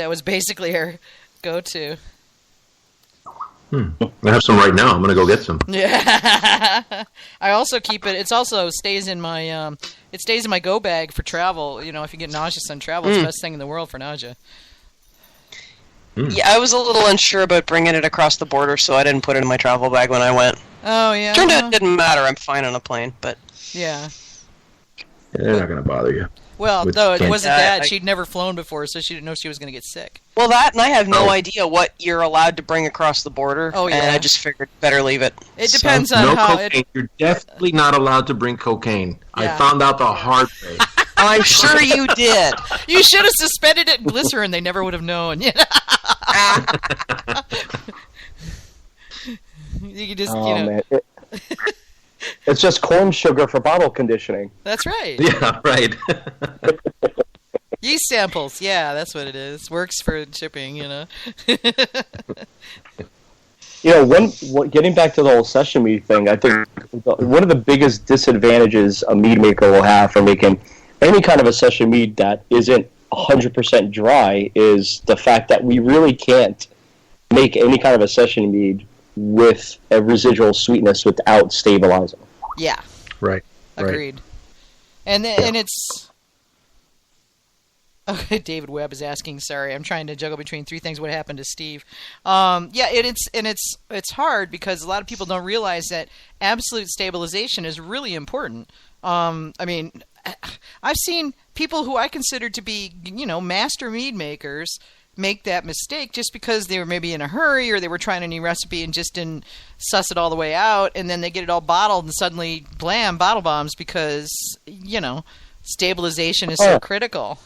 was basically our go-to. I have some right now. I'm going to go get some. Yeah. I also keep it. It's also stays in my go bag for travel. You know, if you get nauseous on travel, it's the best thing in the world for nausea. Yeah, I was a little unsure about bringing it across the border, so I didn't put it in my travel bag when I went. Oh, yeah. Turned out it didn't matter. I'm fine on a plane, but... Yeah. They're not going to bother you. Well, no, it wasn't that. She'd never flown before, so she didn't know she was going to get sick. Well, that, and I have no idea what you're allowed to bring across the border. Oh, yeah. And I just figured better leave it. It depends on how... cocaine. You're definitely not allowed to bring cocaine. Yeah. I found out the hard way. I'm sure you did. You should have suspended it in glycerin. They never would have known. You could just, man. It's just corn sugar for bottle conditioning. That's right. Yeah, right. Yeast samples. Yeah, that's what it is. Works for shipping, Getting back to the whole session mead thing, I think one of the biggest disadvantages a mead maker will have for making any kind of a session mead that isn't 100% dry is the fact that we really can't make any kind of a session mead with a residual sweetness without stabilizing. Yeah. Right. Agreed. And it's... Okay, David Webb is asking, sorry, I'm trying to juggle between three things. What happened to Steve? It's hard because a lot of people don't realize that absolute stabilization is really important. I mean, I've seen people who I consider to be, master mead makers make that mistake just because they were maybe in a hurry or they were trying a new recipe and just didn't suss it all the way out, and then they get it all bottled and suddenly, blam, bottle bombs because, stabilization is so critical.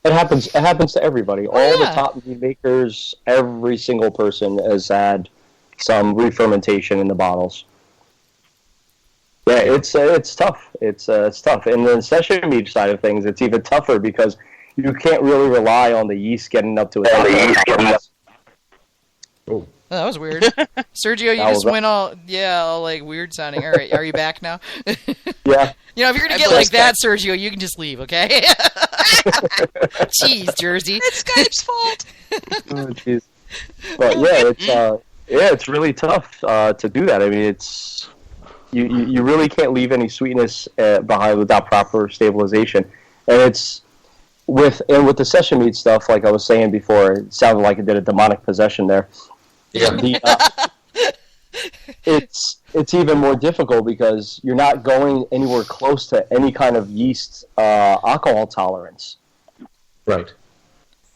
It happens to everybody. All the top mead makers, every single person has had some re-fermentation in the bottles. Yeah, it's tough. It's tough. And the session mead side of things, it's even tougher because you can't really rely on the yeast getting up to it. Oh, that was weird. Sergio, you just went all like weird sounding. All right, are you back now? Yeah. If you're going to get like that, Sergio, you can just leave, okay? Jeez, Jersey. It's Skype's fault. Oh, jeez. But it's really tough to do that. I mean, it's you really can't leave any sweetness behind without proper stabilization. And it's with the session mead stuff, like I was saying before, it sounded like it did a demonic possession there. Yeah. It's even more difficult because you're not going anywhere close to any kind of yeast alcohol tolerance. Right.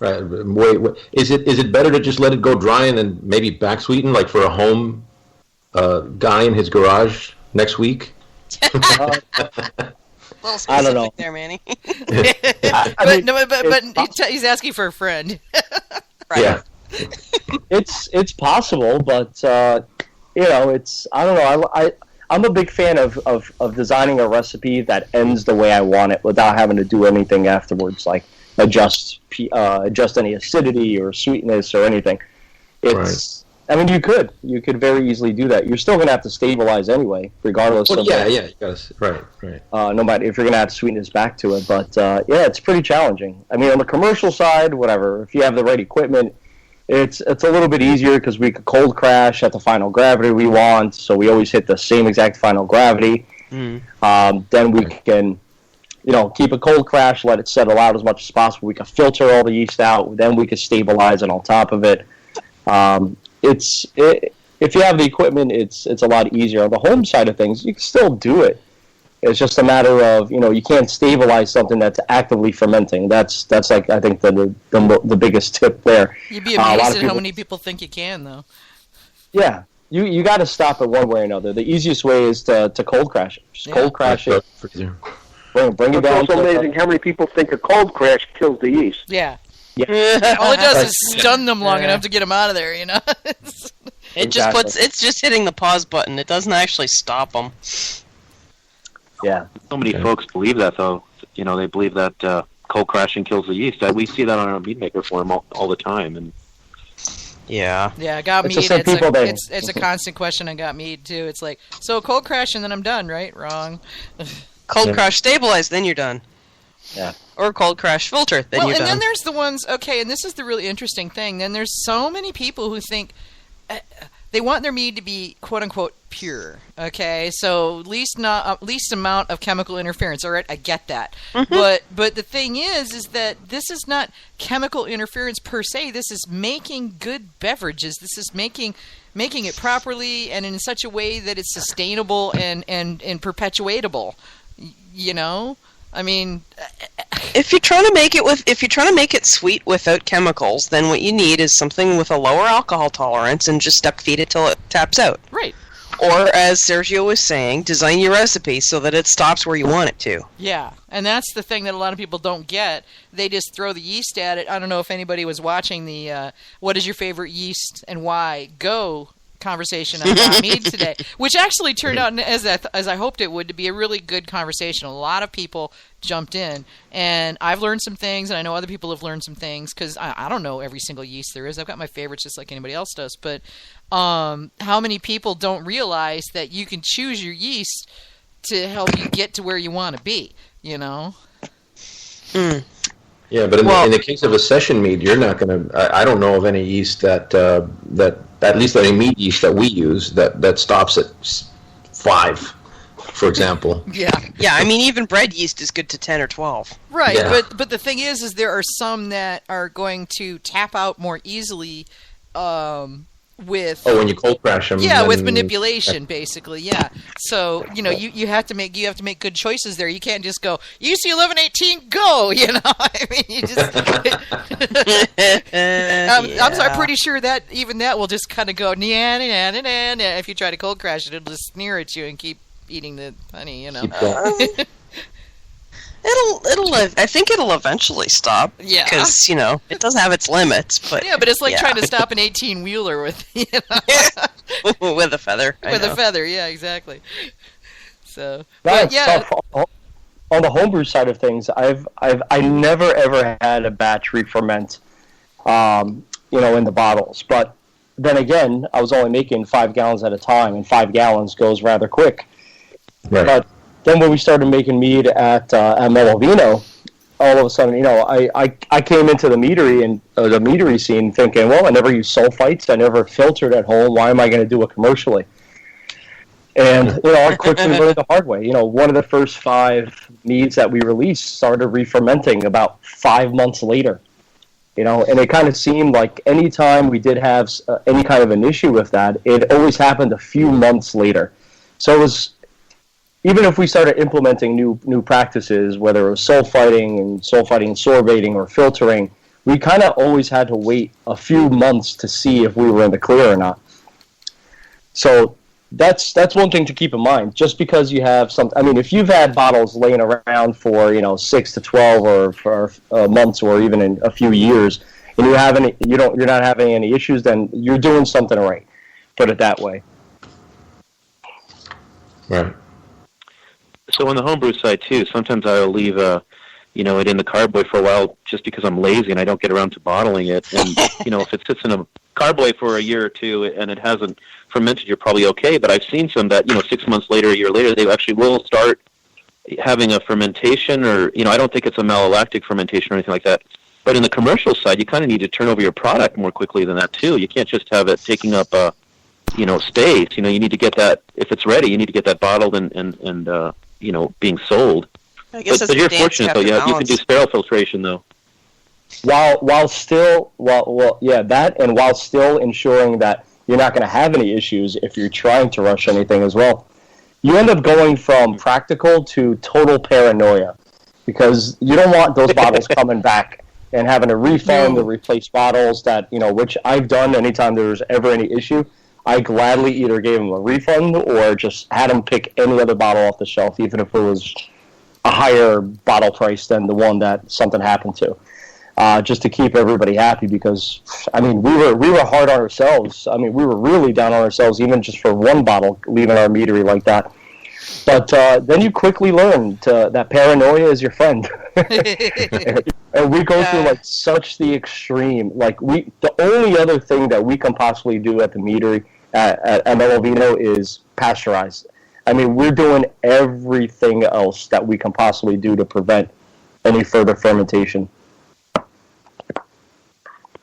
Wait. Is it better to just let it go dry and then maybe back sweeten, like for a home guy in his garage next week? I don't know. There, Manny. But he's asking for a friend. Right. Yeah. It's possible, but it's I don't know. I'm a big fan of designing a recipe that ends the way I want it without having to do anything afterwards, like adjust any acidity or sweetness or anything. Right. I mean, you could very easily do that. You're still going to have to stabilize anyway, regardless of... Yeah, you gotta, right. No matter if you're going to add sweetness back to it. But, it's pretty challenging. I mean, on the commercial side, whatever, if you have the right equipment, it's a little bit easier because we could cold crash at the final gravity we want, so we always hit the same exact final gravity. Then we can, keep a cold crash, let it settle out as much as possible. We can filter all the yeast out, then we can stabilize it on top of it. If you have the equipment, it's a lot easier. On the home side of things, you can still do it. It's just a matter of, you can't stabilize something that's actively fermenting. That's like, I think, the biggest tip there. You'd be amazed at how many people think you can, though. Yeah. You got to stop it one way or another. The easiest way is to cold crash it. Just cold crash it. Bring it down. It's also amazing how many people think a cold crash kills the yeast. Yeah. All it does is stun them long enough to get them out of there, It's just hitting the pause button. It doesn't actually stop them. Yeah. So many folks believe that, though. They believe that cold crashing kills the yeast. We see that on our mead maker form all the time. And yeah. Yeah, Got Mead. It's a constant question on Got Mead, too. It's like, so cold crash and then I'm done, right? Wrong. Cold crash, stabilize, then you're done. Yeah. Or cold crash filter. Then Well, and then there's the ones, okay, and this is the really interesting thing. Then there's so many people who think they want their mead to be quote-unquote pure, okay? So least amount of chemical interference. All right, I get that. Mm-hmm. But the thing is that this is not chemical interference per se. This is making good beverages. This is making it properly and in such a way that it's sustainable and perpetuatable, you know? I mean, if you're trying to make it sweet without chemicals, then what you need is something with a lower alcohol tolerance and just duck feed it till it taps out. Right. Or, as Sergio was saying, design your recipe so that it stops where you want it to. Yeah, and that's the thing that a lot of people don't get. They just throw the yeast at it. I don't know if anybody was watching the "What is your favorite yeast and why?" Go conversation on Mead today, which actually turned out, as I hoped it would, to be a really good conversation. A lot of people jumped in, and I've learned some things, and I know other people have learned some things, because I don't know every single yeast there is. I've got my favorites just like anybody else does, but how many people don't realize that you can choose your yeast to help you get to where you want to be, you know? Yeah, but in the case of a session mead, you're not going to. I don't know of any yeast that at least any mead yeast that we use that stops at 5, for example. Yeah. I mean, even bread yeast is good to 10 or 12. Right, yeah. but the thing is there are some that are going to tap out more easily. With when you cold crash them, with manipulation, basically, yeah. So you have to make good choices there. You can't just go UC 1118 go. You know, I mean, you just. I'm pretty sure that even that will just kind of go nah. If you try to cold crash it, it'll just sneer at you and keep eating the honey. You know. I think it'll eventually stop. Yeah. Because, it does have its limits. But it's like trying to stop an 18-wheeler with, with a feather. With a feather, yeah, exactly. So, tough. On the homebrew side of things, I never ever had a batch re-ferment, in the bottles. But then again, I was only making 5 gallons at a time, and 5 gallons goes rather quick. Right. But then when we started making mead at Melovino, all of a sudden, I came into the meadery scene thinking, well, I never used sulfites, I never filtered at home. Why am I going to do it commercially? And I quickly learned the hard way. One of the first 5 meads that we released started re-fermenting about 5 months later. And it kind of seemed like any time we did have any kind of an issue with that, it always happened a few months later. So it was. Even if we started implementing new practices, whether it was sulfiting and sorbating or filtering, we kind of always had to wait a few months to see if we were in the clear or not. So that's one thing to keep in mind. Just because you have if you've had bottles laying around for 6 to 12 or for months or even in a few years, and you're not having any issues, then you're doing something right. Put it that way. Right. So on the homebrew side too, sometimes I'll leave it in the carboy for a while just because I'm lazy and I don't get around to bottling it. And if it sits in a carboy for a year or two and it hasn't fermented, you're probably okay. But I've seen some that 6 months later, a year later, they actually will start having a fermentation, or I don't think it's a malolactic fermentation or anything like that. But in the commercial side, you kind of need to turn over your product more quickly than that too. You can't just have it taking up space. You need to get that, if it's ready, you need to get that bottled and being sold. I guess but you're fortunate though. Yeah, you can do sterile filtration though. While still ensuring that you're not going to have any issues if you're trying to rush anything as well. You end up going from practical to total paranoia because you don't want those bottles coming back and having to refund or replace bottles that which I've done anytime there's ever any issue. I gladly either gave them a refund or just had them pick any other bottle off the shelf, even if it was a higher bottle price than the one that something happened to, just to keep everybody happy. Because we were hard on ourselves. We were really down on ourselves, even just for one bottle leaving our meadery like that. But then you quickly learn that paranoia is your friend, and we go through such the extreme. The only other thing that we can possibly do at the meadery at Melovino is pasteurize. We're doing everything else that we can possibly do to prevent any further fermentation.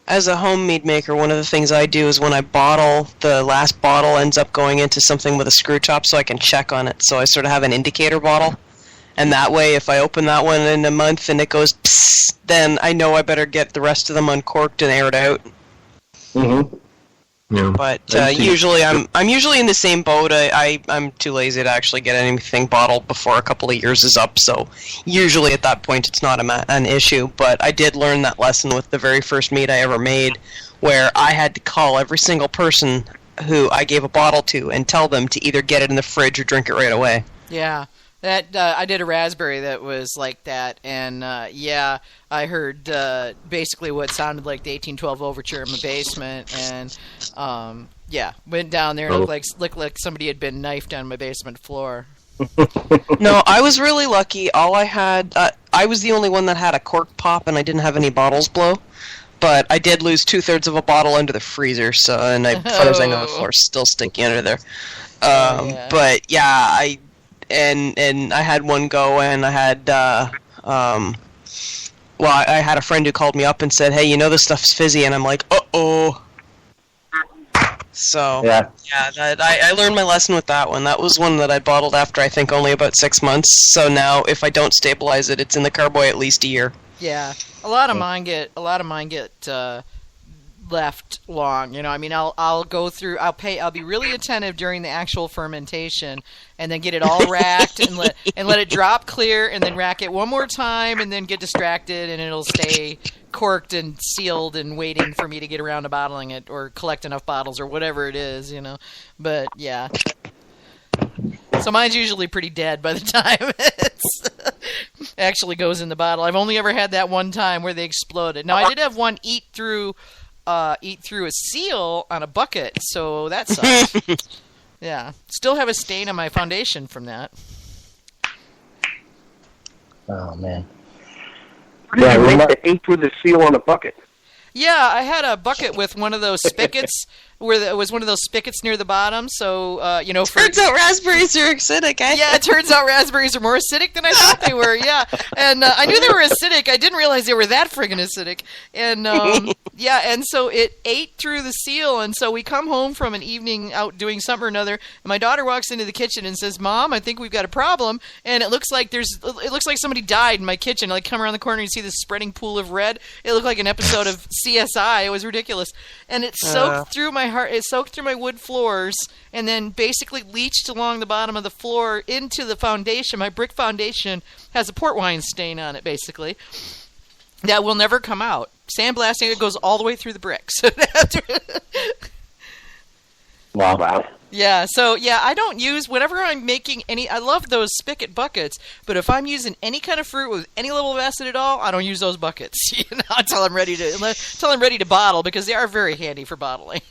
As a home mead maker, one of the things I do is when I bottle, the last bottle ends up going into something with a screw top so I can check on it. So I sort of have an indicator bottle. And that way, if I open that one in a month and it goes psst, then I know I better get the rest of them uncorked and aired out. Mm-hmm. Yeah. But usually, I'm usually in the same boat. I'm too lazy to actually get anything bottled before a couple of years is up. So usually at that point, it's not an issue. But I did learn that lesson with the very first mead I ever made, where I had to call every single person who I gave a bottle to and tell them to either get it in the fridge or drink it right away. Yeah. That I did a raspberry that was like that, and I heard basically what sounded like the 1812 Overture in my basement, and went down there and it looked like somebody had been knifed on my basement floor. No, I was really lucky. All I had, I was the only one that had a cork pop, and I didn't have any bottles blow. But I did lose 2/3 of a bottle under the freezer, so as far as I know, the floor's still stinky under there. But yeah, And I had one go, and I had, I had a friend who called me up and said, hey, this stuff's fizzy, and I'm like, uh-oh. So, I learned my lesson with that one. That was one that I bottled after, I think, only about 6 months. So now, if I don't stabilize it, it's in the carboy at least a year. Yeah. A lot of mine get left long. I'll go through. I'll be really attentive during the actual fermentation, and then get it all racked and let it drop clear, and then rack it one more time, and then get distracted, and it'll stay corked and sealed and waiting for me to get around to bottling it or collect enough bottles or whatever it is. But yeah. So mine's usually pretty dead by the time it actually goes in the bottle. I've only ever had that one time where they exploded. Now I did have one eat through a seal on a bucket, so that sucks. Yeah. Still have a stain on my foundation from that. Oh, man. How do you make the ate with the seal on a bucket? Yeah, I had a bucket with one of those spigots where it was one of those spigots near the bottom. So, turns out raspberries are acidic. Yeah, it turns out raspberries are more acidic than I thought they were. Yeah, and I knew they were acidic. I didn't realize they were that friggin' acidic. And and so it ate through the seal. And so we come home from an evening out doing something or another, and my daughter walks into the kitchen and says, "Mom, I think we've got a problem." And it looks like somebody died in my kitchen. I come around the corner and you see this spreading pool of red. It looked like an episode of CSI. It was ridiculous, and it soaked through my heart. It soaked through my wood floors, and then basically leached along the bottom of the floor into the foundation. My brick foundation has a port wine stain on it, basically, that will never come out. Sandblasting it goes all the way through the bricks. Wow. Yeah, so I don't use, whenever I'm making I love those spigot buckets, but if I'm using any kind of fruit with any level of acid at all, I don't use those buckets, until I'm ready to bottle, because they are very handy for bottling.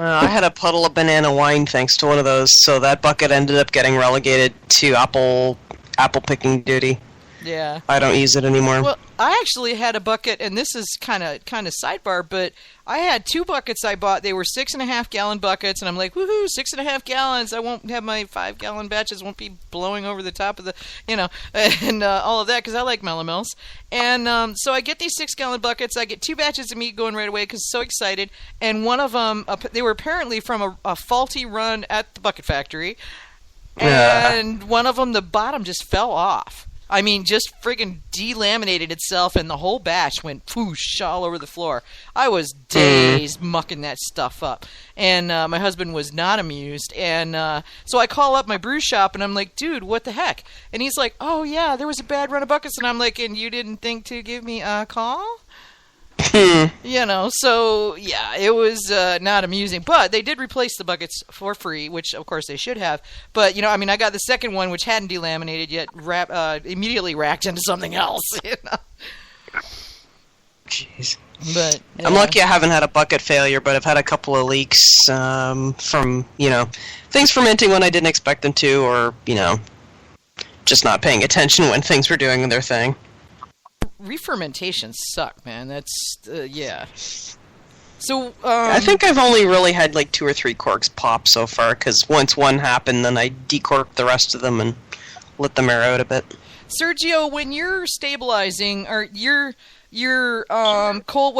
I had a puddle of banana wine thanks to one of those, so that bucket ended up getting relegated to apple picking duty. Yeah. I don't use it anymore. Well, I actually had a bucket, and this is kind of sidebar, but I had 2 buckets I bought. They were 6.5 gallon buckets, and I'm like, woohoo, 6.5 gallons. I won't have my 5 gallon batches won't be blowing over the top of the, and all of that, because I like melomels. And so I get these 6 gallon buckets. I get 2 batches of meat going right away because I'm so excited. And one of them, they were apparently from a faulty run at the bucket factory. And one of them, the bottom just fell off. I mean, just friggin' delaminated itself, and the whole batch went poosh all over the floor. I was days mucking that stuff up, and my husband was not amused. And so I call up my brew shop, and I'm like, dude, what the heck? And he's like, oh, yeah, there was a bad run of buckets. And I'm like, and you didn't think to give me a call? So, yeah, it was not amusing. But they did replace the buckets for free, which, of course, they should have. But, I got the second one, which hadn't delaminated yet, immediately racked into something else, Jeez. But I'm lucky I haven't had a bucket failure, but I've had a couple of leaks from, things fermenting when I didn't expect them to, or, just not paying attention when things were doing their thing. Re-fermentations suck, man. That's, yeah. So, I think I've only really had 2 or 3 corks pop so far, because once one happened, then I decorked the rest of them and let them air out a bit. Sergio, when you're stabilizing, or you're cold